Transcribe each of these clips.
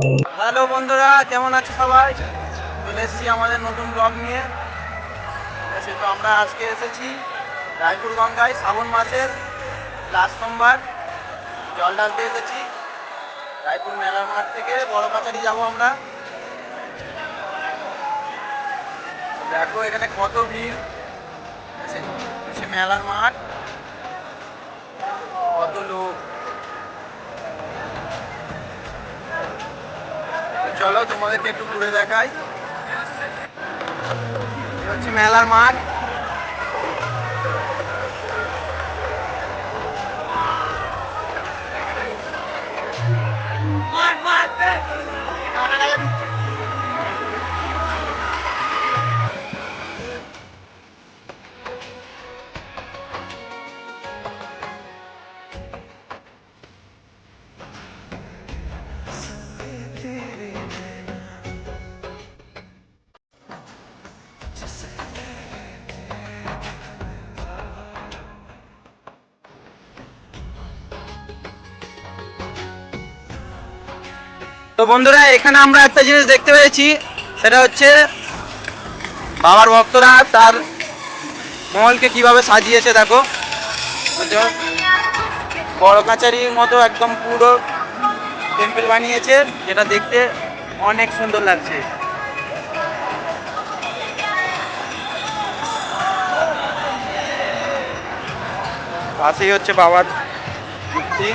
Hello বন্ধুরা, কেমন আছো সবাই? চলে এসেছি আমাদের নতুন ব্লগ নিয়ে। তো আমরা আজকে এসেছি রায়পুর গঙ্গায় শ্রাবণ মাসের লাস্ট সোমবার জল ঢালতে এসেছি। রায়পুর মেলার মাঠ থেকে বড় কাছারি যাবো আমরা। দেখো এখানে কত ভিড়, সে মেলার মাঠ, কত লোক। চলো তোমাদেরকে একটু ঘুরে দেখাই। হচ্ছে মেলার মাঠ। তো বন্ধুরা, এখানে আমরা একটা জিনিস দেখতে পেয়েছি, সেটা হচ্ছে বাবার ভক্তরা তার মহলকে কিভাবে সাজিয়েছে। দেখো বড় কাছারির মতো একদম পুরো টেম্পল বানিয়েছে, যেটা দেখতে অনেক সুন্দর লাগছে। পাশেই হচ্ছে বাবার মূর্তি।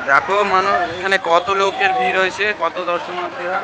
দেখো মানুষ, এখানে কত লোকের ভিড় হয়েছে, কত দর্শনার্থীরা।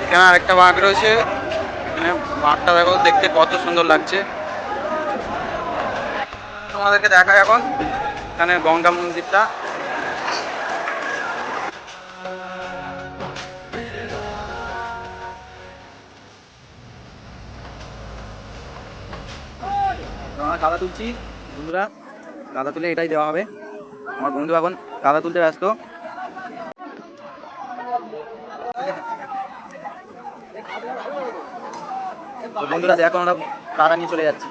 এখানে আরেকটা বাঘ রয়েছে, এখানে বাঘটা দেখো, দেখতে কত সুন্দর লাগছে। তোমাদেরকে দেখায় এখন এখানে গঙ্গা মন্দিরটা। আমরা কাদা তুলছি বন্ধুরা, কাদা তুলে এটাই দেওয়া হবে। আমার বন্ধু এখন কাদা তুলতে ব্যস্ত। তো বন্ধুরা দেখো, আমরা কাদা নিয়ে চলে যাচ্ছি।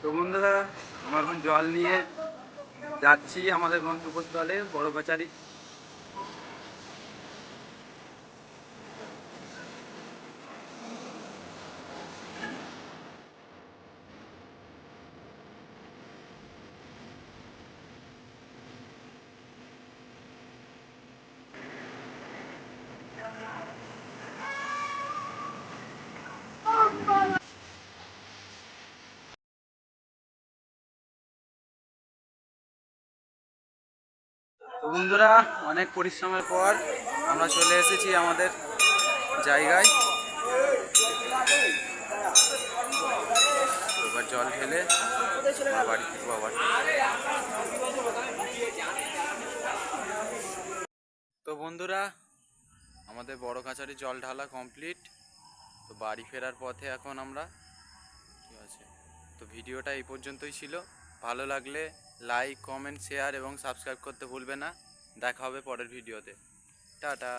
তো বন্ধুরা, আমরা এখন জল নিয়ে যাচ্ছি আমাদের গন্তব্যস্থলে বড় কাছারি। তো বন্ধুরা, অনেক পরিশ্রমের পর আমরা চলে এসেছি আমাদের জায়গায়। এবার জল ঢেলে বাড়ি ফিরবো আবার। তো বন্ধুরা, আমাদের বড় কাছারি জল ঢালা কমপ্লিট। তো বাড়ি ফেরার পথে এখন আমরা, ঠিক আছে। তো ভিডিওটা এই পর্যন্তই ছিল। ভালো লাগলে লাইক, কমেন্ট, শেয়ার এবং সাবস্ক্রাইব করতে ভুলবে না। দেখা হবে পরের ভিডিওতে। টাটা।